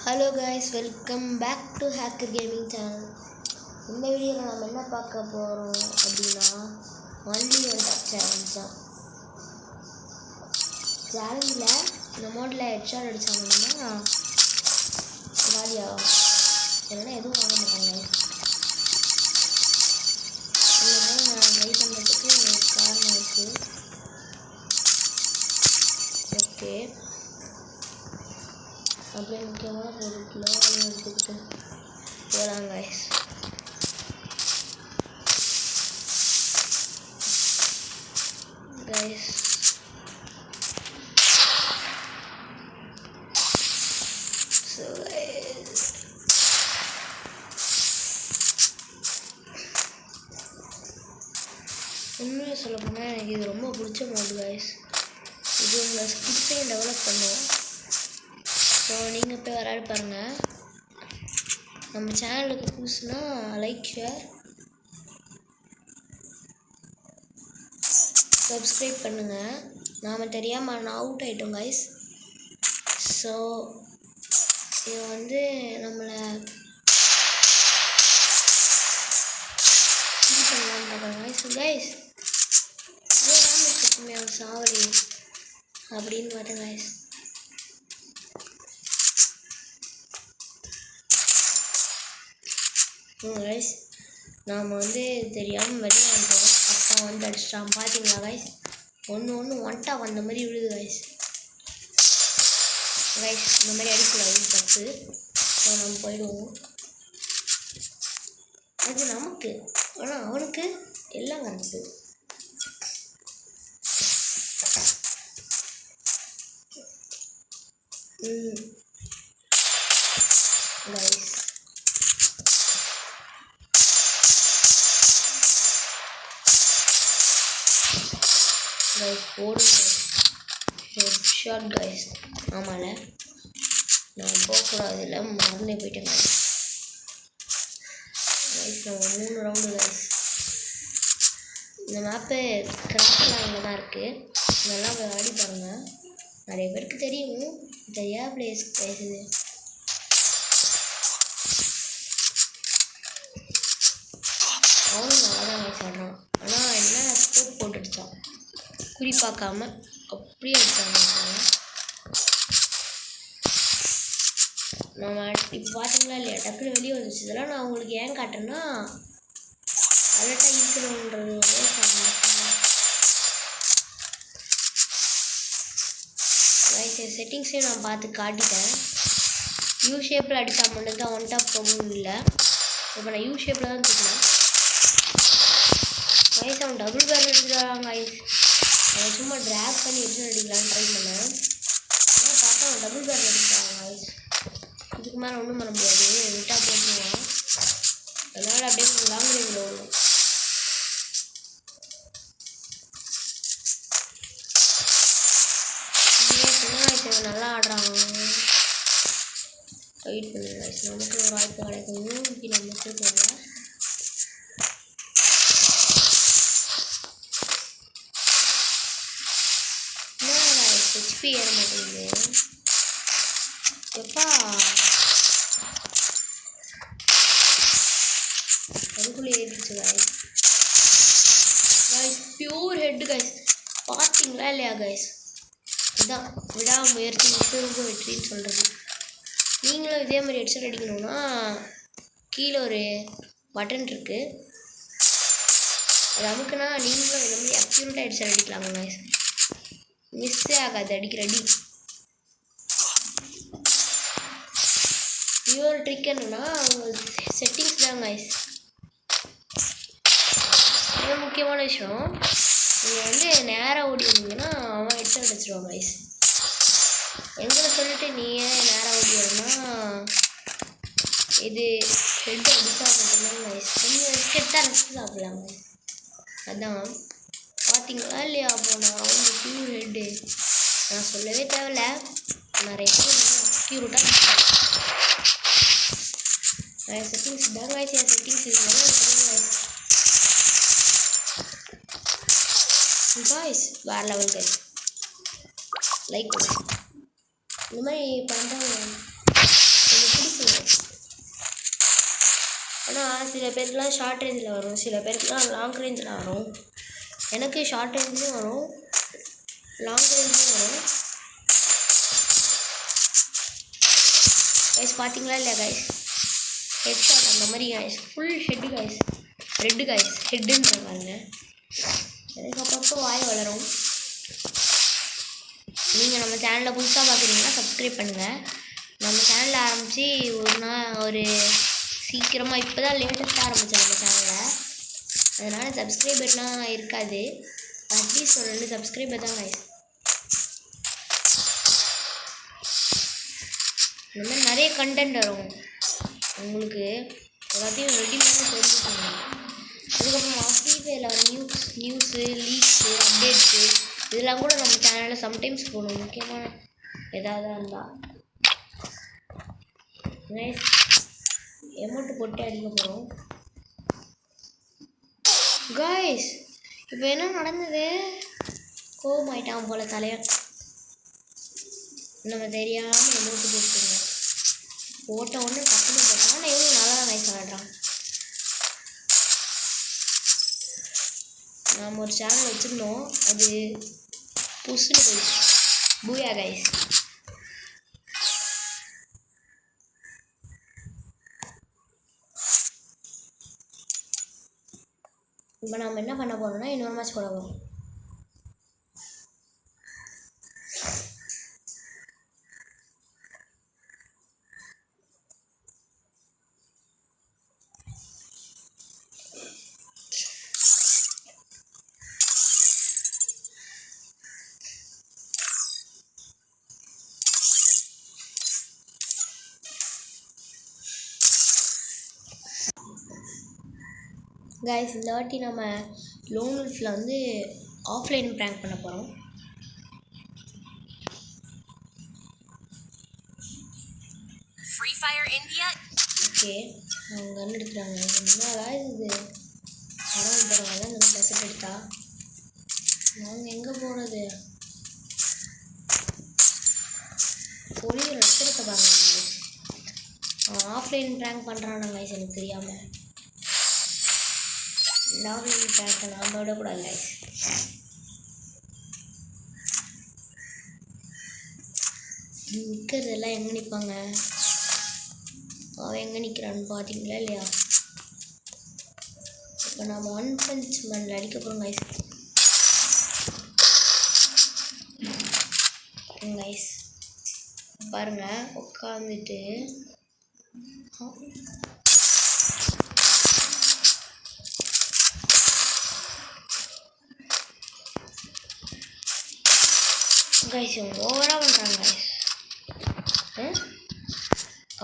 Hello guys, welcome back to hacker gaming channel. இந்த வீடியோவில் நம்ம என்ன பார்க்க போகிறோம் அப்படின்னா, ஒன்லி ஒன் டாப் சேலஞ்ச் தான். சேலஞ்சில் இந்த மோடில் ஹெட்ஷாட் அடித்தாங்கன்னா காலியாகும், இல்லைன்னா எதுவும் வாங்க மாட்டாங்க. இந்த மாதிரி நான் ட்ரை பண்ணுறதுக்கு காரணம் இருக்குது. ஓகே, அப்படியே முக்கியமான பொருட்களை எடுத்துக்கிட்டு போகலாம் கைஸ். உண்மையாக சொல்ல போனால் எனக்கு இது ரொம்ப பிடிச்ச மோடு கைஸ். இது உங்களை ஸ்கில்ஸையும் டெவலப் பண்ணுவோம். ஸோ நீங்கள் போய் விளையாடி பாருங்கள். நம்ம சேனலுக்கு புதுசுனா லைக், ஷேர், சப்ஸ்கிரைப் பண்ணுங்கள். நாம் தெரியாமல் நான் அவுட் ஆகிட்டோம் கைஸ். ஸோ இது நம்மளை இது பண்ணலான்னு பார்க்குறேன் கைஸ். கைஸ் சாவடி அப்படின்னு பார்த்தேன் கைஸ். கைஸ் நாம் தெரியாமல் வெளியே வந்துட்டோம். அப்பா அடிச்சிட்டான் பார்த்தீங்களா கைஸ். ஒன்று ஒன்ட்டா வந்த மாதிரி விழுது கைஸ். கைஸ் இந்த மாதிரி அடிக்கூடாது, தப்பு. ஸோ நம்ம போயிடுவோம். அது நமக்கு, ஆனால் அவனுக்கு எல்லாம் கரெக்டு. கைஸ் போடுங்க ஹெட்ஷாட் கைஸ். ஆமாம்ல, நான் போகக்கூடாது, இல்லை மறந்தே போயிட்டேன் கைஸ். நம்ம 3 ரவுண்டு கைஸ். இந்த மேப்பு கிராஃப்ட்லாண்டில் தான் இருக்குது. நல்லா விளையாடி பாருங்கள். நிறைய பேருக்கு தெரியும், தெரியாத பிளேஸ் கைஸ். இது அவனும் நல்லா தான் கைஸ் ஆடுறான். ஆனால் என்ன ஸ்கோப் போட்டு அடித்தான், குறி பார்க்காம அப்படியே அடித்தாங்க. நம்ம இப்போ பார்த்தீங்களா இல்லையா, டக்குன்னு வெளியே வந்துச்சு. இதெல்லாம் நான் உங்களுக்கு ஏன் காட்டுறேன்னா, அலர்ட்டாக இருக்கணுன்றது ஒரே காரணம். செட்டிங்ஸையும் நான் பார்த்து காட்டிட்டேன். யூ ஷேப்பில் அடித்தா மட்டும்தான் ஒன் டாப் போகணும் இல்லை. இப்போ நான் யூ ஷேப்பில் தான் தூக்கினேன் கைஸ். அவன் டபுள் பேர் அடிச்சுட்டான் கைஸ். நான் சும்மா ட்ராக் பண்ணி எடுத்து அடிக்கலான்னு ட்ரை பண்ணேன். ஆனால் பார்த்தா அவன் டபுள் பேர் அடிச்சிட்டான் கைஸ். இதுக்கு மேலே ஒன்றும் பண்ண முடியாது, விட்டால் போட்டுருவான். அதனால் அப்படியே லாங் ரேஞ்சில் வரும். நல்லா ஆடுறாங்க. வெயிட் பண்ணுங்க கைஸ், நமக்கு ஒரு வாய்ப்பு கிடைக்கும். யூனிக்கு நமக்கு போகல. ஹெச்பி ஏற மாட்டேங்குது எப்பா. அதுக்குள்ளே ஏறிடுச்சு guys. Guys pure head guys. பார்த்தீங்களா இல்லையா கைஸ். இதுதான் விடாமுயற்சி மிகவும் வெற்றின்னு சொல்கிறது. நீங்களும் இதே மாதிரி ஹெட்செட் அடிக்கணும்னா கீழே ஒரு பட்டன் இருக்குது, அது அமுக்குனா நீங்களும் இந்த மாதிரி அக்யூரேட்டாக ஹெட்செட் அடிக்கலாங்க கைஸ். மிஸ்ஸே ஆகாது அடிக்கிற அடி. இன்னொரு ட்ரிக் என்னன்னா, உங்கள் செட்டிங்ஸ் தான் கைஸ். ரொம்ப முக்கியமான விஷயம். நீங்கள் நேராக ஓடி வந்தீங்கன்னா அவன் ஹெட்செட் அடிச்சிடுவான் கைஸ். எங்களை சொல்லிட்டு நீ ஏன் நேராக ஓடி வரணும்னா, இது ஹெட் அடித்தா மட்டும்தான் கைஸ். கொஞ்சம் ஹெட்டாக ரெஸ்ட் சாப்பிடலாம். அதான் பார்த்தீங்களா இல்லையா. அப்போ நான் பியூர் ஹெட்டு நான் சொல்லவே தேவையில்ல. நிறைய அக்யூரேட்டாக நிறைய செட்டிங்ஸ் தான் கைஸ். என் செட்டிங்ஸ் கைஸ் வேறு லெவல் கைஸ். லைக் இந்த மாதிரி பண்ணுறவங்க சில பேருக்குலாம் ஷார்ட் ரேஞ்சில் வரும், சில பேருக்குலாம் லாங் ரேஞ்சில் வரும். எனக்கு ஷார்ட் ரேஞ்சிலும் வரும், லாங் ரேஞ்சிலும் வரும். கைஸ் பார்த்தீங்களா இல்லையா கைஸ்? ஹெட் ஷாட் அந்த மாதிரி guys, full head guys, red guys, ஹெட்டுன்றாங்க. எனக்கு அப்பப்போ வாய் வளரும். நீங்கள் நம்ம சேனலில் புதுசாக பார்க்குறீங்கன்னா சப்ஸ்கிரைப் பண்ணுங்கள். நம்ம சேனலில் ஆரம்பித்து ஒரு சீக்கிரமாக இப்போ தான் லேட்டஸ்ட்டாக ஆரம்பித்தேன் நம்ம சேனலில். அதனால் சப்ஸ்கிரைபர்லாம் இருக்காது, அட்லீஸ்ட் ஒரு 2 சப்ஸ்கிரைபர் தான் கைஸ். இந்த மாதிரி நிறைய கண்டென்ட் வரும் உங்களுக்கு, எல்லாத்தையும் ரெடிமேடாக தெரிஞ்சுக்கோங்க. அதுக்கப்புறம் ஃப்ரீ ஃபயரில் வர நியூஸு, லீக்ஸு, அப்டேட்ஸு இதெல்லாம் கூட நம்ம சேனலில் சம்டைம்ஸ் போடணும், முக்கியமான எதாவது இருந்தால். நைஸ் எமௌண்ட்டு போட்டு அடிக்க போகிறோம் காய்ஸ். இப்போ என்ன நடந்தது? கோபமாயிட்டான் போல் தலைவன். நம்ம தெரியாமல் எமௌண்ட்டு போட்டுங்க, போட்ட ஒன்று டக்குன்னு போட்டான். ஆனால் எவ்வளோ நல்லா தான் நைஸ் ஆடுறான். நாம் ஒரு சேனல் வச்சுருந்தோம், அது புஷ்ஷுன்னு போயிடுச்சு. பூயா கைஸ். இப்போ நம்ம என்ன பண்ண போகிறோம்னா இன்னொரு மேட்ச் போட போகிறோம். கைஸ் இந்த வாட்டி நம்ம லோன் உல்ஃபில் வந்து ஆஃப்லைன் ப்ராங்க் பண்ண போகிறோம். Free fire India. ஓகே அவங்க கன் எடுக்கிறாங்க. என்னடா இது படம் போடுறாங்க தான் இந்த டெசர்ட் எடுத்தா. நாங்கள் எங்கே போகிறது? பொழிய நட்சத்திரத்தை பாருங்க. அவன் ஆஃப்லைன் ப்ராங்க் பண்ணுறான் கைஸ், எனக்கு தெரியாமல். ஆஃப்லைன் ப்ராங்க் நாம் விடக்கூடாது கைஸ். நிற்கிறதெல்லாம் எங்கே நிற்பாங்க? அவன் எங்கே நிற்கிறான்னு பார்த்தீங்களா இல்லையா? இப்போ நாம் ஒன் பஞ்ச் மேனில் அடிக்க போகிறோம் கைஸ். கைஸ் பாருங்கள், உட்காந்துட்டு கைஸ் இவங்க ஓவராக பண்ணுறாங்க கைஸ்.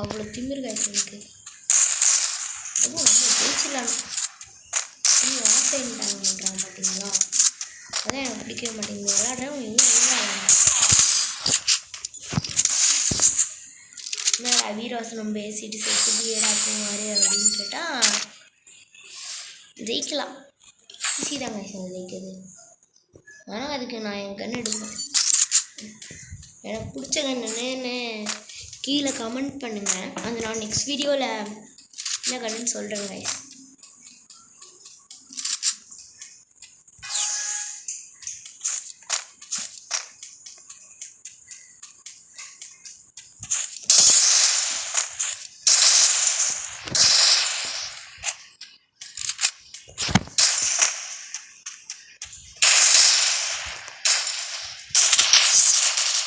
அவ்வளோ திமிரு கைஸ் எனக்கு. அதுவும் நம்ம ஜெயிச்சிடலாம். இன்னும் ஆஃப்லைன் ப்ராங்க் பண்ணுறாங்க பார்த்தீங்களா? அதான் எனக்கு பிடிக்கவே மாட்டேங்குது. விளையாடுறவங்க இன்னும் என்னடா வீரவாசனம் பேசிட்டு செத்துட்டு ஏடாக்கும் வாரு அப்படின்னு கேட்டால் ஜெயிக்கலாம். ஈஸி தான் கைஸ் அது ஜெயிக்கிறது. ஆனால் அதுக்கு நான் என் கண் எடுப்பேன். எனக்கு பிடிச்ச கண்ணுன்னு கீழே கமெண்ட் பண்ணுங்கள். அது நான் நெக்ஸ்ட் வீடியோவில் என்ன கண்ணுன்னு சொல்கிறேன் கைஸ்.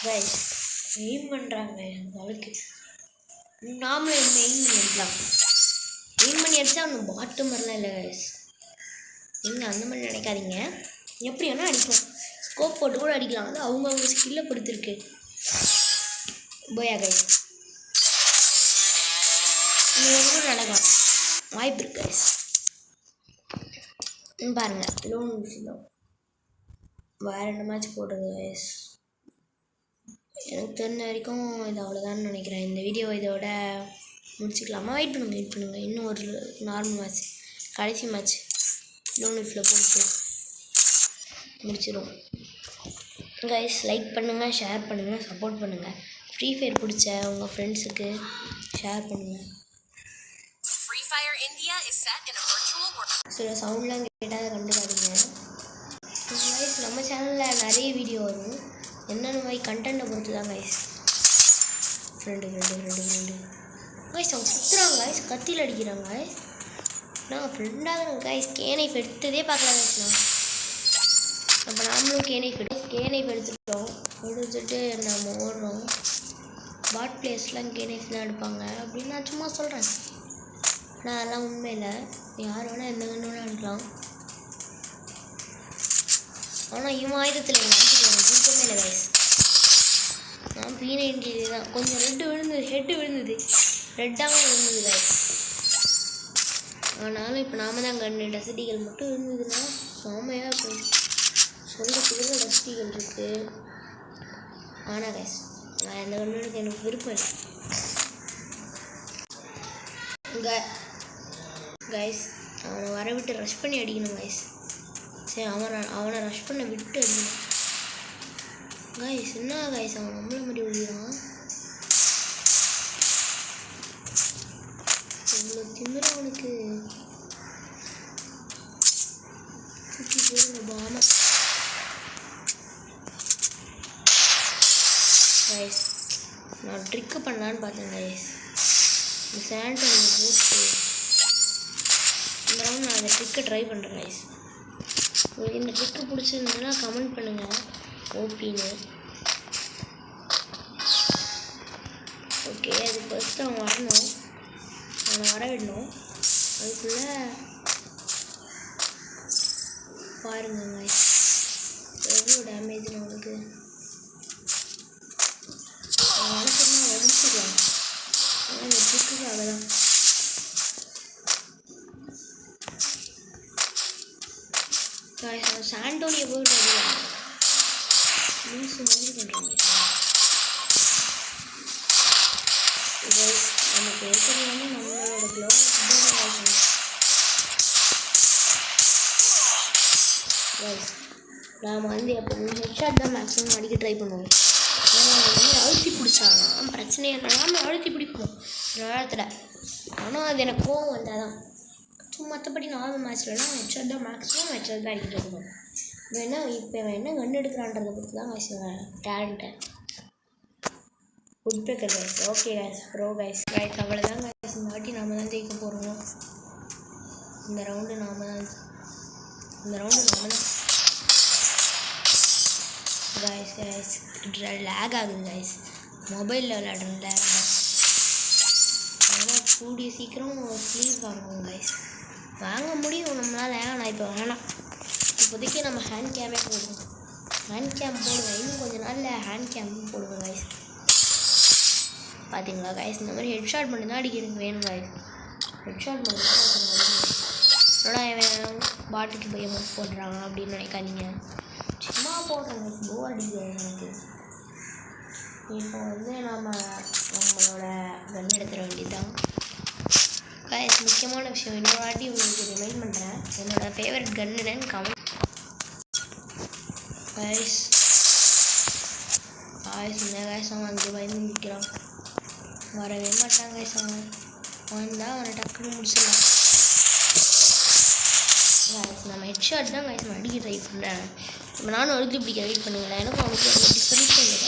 கைஸ் எய்ம் பண்ணுறாங்க அந்த அளவுக்கு. நாமளும் எய்ம் பண்ணி அடிக்கலாம். எய்ம் பண்ணி அடித்தா ஒன்றும் பாட்டு மாதிரிலாம் இல்லை கைஸ். நீங்கள் அந்த மாதிரி நினைக்காதீங்க. எப்படி வேணால் அடிப்போம். ஸ்கோப் போட்டு கூட அடிக்கலாம். அது அவங்கவுங்க ஸ்கில்லை பொறுத்திருக்கு. போயா கைஸ் இன்னும் நடக்கலாம், வாய்ப்பு இருக்கு கைஸ். பாருங்கள் லோன் வேறு என்ன மேட்ச் போடுறது கைஸ். எனக்கு தெரிஞ்ச வரைக்கும் இது அவ்வளோதான்னு நினைக்கிறேன். இந்த வீடியோ இதோட முடிச்சுக்கலாமா? வெயிட் பண்ணுங்கள். இன்னும் ஒரு நார்மல் மேட்ச், கடைசி மேட்ச் லோன் உல்ஃபில் போட்டு முடிச்சிடும் கைஸ். லைக் பண்ணுங்கள், ஷேர் பண்ணுங்கள், சப்போர்ட் பண்ணுங்கள். ஃப்ரீ ஃபயர் பிடிச்ச உங்கள் ஃப்ரெண்ட்ஸுக்கு ஷேர் பண்ணுங்கள். ஃப்ரீ ஃபயர் சில சவுண்ட்லாம் கேட்டால் கண்டுக்காதீங்க. கைஸ் நம்ம சேனலில் நிறைய வீடியோ வரும். என்னென்ன மாதிரி கண்டென்ட்டை பொறுத்து தான் கைஸ். ஃப்ரெண்டு கைஸ் அவங்க சுற்றுறாங்க கைஸ், கத்தியில் அடிக்கிறாங்க கைஸ். நான் ஃப்ரெண்டாக கைஸ் கேனைஃப் எடுத்ததே பார்க்கலாம் கைஸ். அப்போ நாமளும் கேனைஃப் எடுத்துட்டு நம்ம ஓடுறோம். பாட் பிளேஸ்லாம் கேனைஃப் தான் எடுப்பாங்க அப்படின்னு நான் சும்மா சொல்கிறேன். ஆனால் அதெல்லாம் உண்மையில் யார் வேணால் எந்த கண்ணு வேணால் எடுக்கலாம். ஆனால் இவன் ஆயுதத்தில் எனக்கு விருப்பமே இல்லை கைஸ். நான் P90 தான். கொஞ்சம் ஹெட்டு விழுந்தது ரெட்டாகவும் விழுந்தது கைஸ். ஆனாலும் இப்போ நாம தான் கண்ணு டஸ்டிகள் மட்டும் இருந்ததுன்னா செம்மையாக இருக்கும். சொல்கிறதுக்கு டஸ்டிகள் இருக்குது. ஆனால் கைஸ் நான் எந்த கண்ணு எனக்கு விருப்பம் இல்லை. கைஸ் அவனை வர விட்டு ரஷ் பண்ணி அடிக்கணும் கைஸ். சரி அவனை ரஷ் பண்ண விட்டு அடிக்கணும் கைஸ். என்ன கைஸ் அவன் நம்மளை மாதிரி ஒழிகிறான். இவ்வளோ திமிர அவனுக்கு சுற்றி போயிருந்த பாம கைஸ். நான் ட்ரிக்கு பண்ணலான்னு பார்த்தேன் கைஸ். இந்த சாண்ட் போட்டு இந்த ரவுண்ட் நான் அந்த ட்ரிக்கை ட்ரை பண்ணுறேன் கைஸ். உங்களுக்கு இந்த ட்ரிக்கு பிடிச்சிருந்ததுன்னா கமெண்ட் பண்ணுங்கள் ஓபின்னு. ஓகே அது ஃபஸ்ட்டு அவன் வரணும், அவனை வர விடணும். அதுக்குள்ளே பாருங்க கைஸ் எவ்வளோ டேமேஜ் அவனுக்கு. நினச்சோம்னா ஒழிச்சிக்கலாம். ஆனால் இந்த ட்ரிக்குக்காக தான். சாண்டோனியை போட்டு லூஸ் மாதிரி பண்ணுறாங்க. நமக்கு தெரியாமல் நம்மளோட க்ளோஸ் நாம் வந்து எப்போவுமே ஹெட்ஷாட் தான் மேக்ஸிமம் அடிக்க ட்ரை பண்ணுவோம். ஏன்னா வந்து அழுத்தி பிடிச்சானா பிரச்சனை இல்லைனா அழுத்தி பிடிப்போம் நேரத்தில். ஆனால் அது எனக்கு கோவம் வந்தால் தான். மற்றபடி நார்மல் மேட்ச்லாம் ஹெட்ஷாட் தான் மேக்ஸிமம் ஹெட்ஷாட் தான் அடிக்கிட்டு இருக்கணும். இப்போ என்ன கன் எடுக்கிறான்றதை பொறுத்து தான் கைஸ் டேலண்ட்டை. Good breaker guys. Okay guys bro guys அவ்வளோதான் கைஸ். இந்த வாட்டி நாம் தான் ஜெயிக்க போகிறோம். இந்த ரவுண்டு நாம் தான் கைஸ் லேக் ஆகுது கைஸ். மொபைலில் விளையாடுற லேக் தான். ஆனால் கூடிய சீக்கிரம் ஸ்லீவ் வாங்குவோம் கைஸ். வாங்க முடியும் நம்மளால். ஆனால் இப்போ வேணாம். இப்போதைக்கு நம்ம ஹேண்ட் கேமே போடுவோம். ஹேண்ட் கேம் போடுவேன். இன்னும் கொஞ்சம் நாளில் ஹேண்ட் கேமும் போடுவேன் கைஸ். பார்த்தீங்களா கைஸ் இந்த மாதிரி ஹெட்ஷாட் பண்ணி தான் அடிக்கிறதுக்கு வேணும் கைஸ். ஹெட்ஷாட் பண்ணி தான் என்னடா இவன் பாட்டுக்கு போய் எமௌண்ட் போடுறாங்க அப்படின்னு நினைக்காதீங்க. சும்மா போடுறேன் கைஸ். போர் அடிக்கிறது எனக்கு. இப்போ வந்து நம்மளோட கன் எடுத்துட வேண்டியதுதான் கைஸ். முக்கியமான விஷயம் இன்னொரு வாட்டி உங்களுக்கு ரிமைண்ட் பண்ணுறேன். என்னோடய ஃபேவரட் கன் என்னன்னு கமெண்ட் கைஸ். இந்த கைஸ் அவன் அங்கே பயந்து நிற்கிறான். வரவே மாட்டான் கைஸ். அவன் வந்தால் அவனை டக்குன்னு முடிச்சிடலாம் கைஸ். நம்ம ஹெட்ஷாட் தான் கைஸ் நான் அடிக்க ட்ரை பண்ணுறேன். இப்போ நானும் அழுத்தி பிடிக்க வெயிட் பண்ணுங்களேன். எனக்கும் அவனுக்கு ஒரு டிஃப்ரென்ஸ் இல்லை.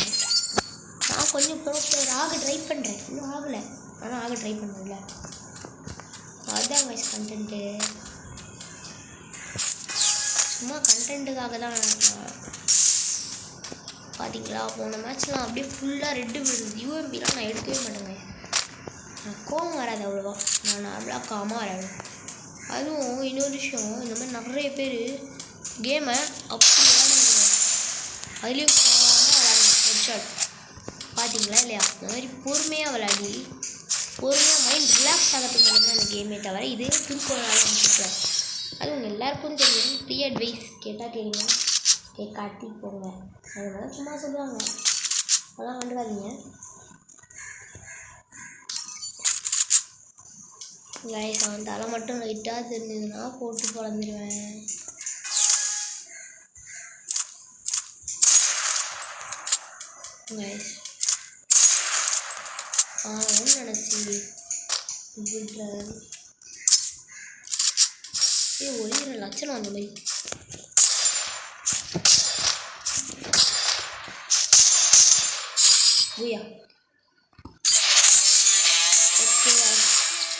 நான் கொஞ்சம் ப்ரோ பிளேயர் ஆக ட்ரை பண்ணுறேன். இன்னும் ஆகலை. ஆனால் ஆக ட்ரை பண்ணுறேன்ல. அதுதான் கைஸ் கண்டென்ட்டு. சும்மா கண்டென்ட்டுக்காக தான். பார்த்தீங்களா போன மேட்ச்லாம் அப்படியே ஃபுல்லாக ரெட்டு விழுது. யூஎம்பிலாம் நான் எடுக்கவே மாட்டேங்க. நான் கோவம் வராது அவ்வளோவா. நான் நார்மலாக காமாக வராது. அதுவும் இன்னொரு விஷயம், இந்த மாதிரி நிறைய பேர் கேமை அப்படி விளையாடுங்க. அதுலேயும் கோவமாக விளையாடுங்க ஹெட்ஷாட். பார்த்தீங்களா இல்லையா? இந்த மாதிரி பொறுமையாக விளையாடி பொறுமையாக மைண்ட் ரிலாக்ஸ் ஆகிறதுக்கு மட்டும்தான் அந்த கேமே தவிர இதே திருக்கோள் ஆரம்பிச்சுருக்கேன். அது உங்கள் எல்லாருக்கும் தெரியும். ஃப்ரீ அட்வைஸ் கேட்டால் கேளுங்க, காட்டி போங்க. அதனால சும்மா சொல்லுவாங்க, அதெல்லாம் கண்டுக்காதீங்க கைஸ். அவன் தலை மட்டும் லைட்டாக தெரிஞ்சதுன்னா போட்டு குழந்துருவேன் கைஸ். நினச்சி விடுறேன் ஒளிகிற லட்சணம் அந்த மாதிரி. ஓகே,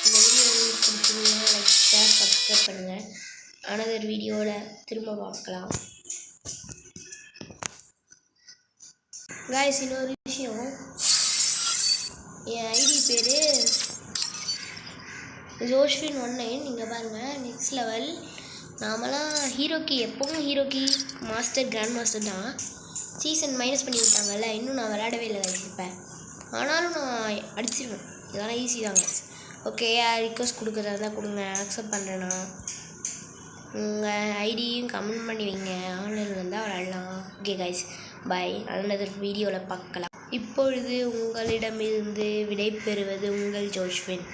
இந்த வீடியோ உங்களுக்கு பிடிச்சிருந்தீங்கன்னா லைக், ஷேர், சப்ஸ்கிரைப் பண்ணுங்கள். அனதர் வீடியோவில் திரும்ப பார்க்கலாம். காய்ஸ், இன்னொரு விஷயம், என் ஐடி பேர் Joshvin19. நீங்கள் பாருங்கள், நெக்ஸ்ட் லெவல். நாமெல்லாம் ஹீரோக்கி, எப்போவும் ஹீரோக்கி மாஸ்டர், கிராண்ட் மாஸ்டர் தான். சீசன் மைனஸ் பண்ணி விட்டாங்கல்ல, இன்னும் நான் விளையாடவே இல்லை வச்சுருப்பேன். ஆனாலும் நான் அடிச்சிருவேன். இதெல்லாம் ஈஸி தாங்க. ஓகே, ரிக்வஸ்ட் கொடுக்குறதா தான் கொடுங்க, அக்செப்ட் பண்ணுறேண்ணா. உங்கள் ஐடியும் கமெண்ட் பண்ணி வைங்க, ஆன்லைனில் இருந்தால் விளையாடலாம். Okay guys, by. அனதர் வீடியோவில் பார்க்கலாம். இப்பொழுது உங்களிடமிருந்து விடை பெறுவது உங்கள் ஜோஷ்வின்.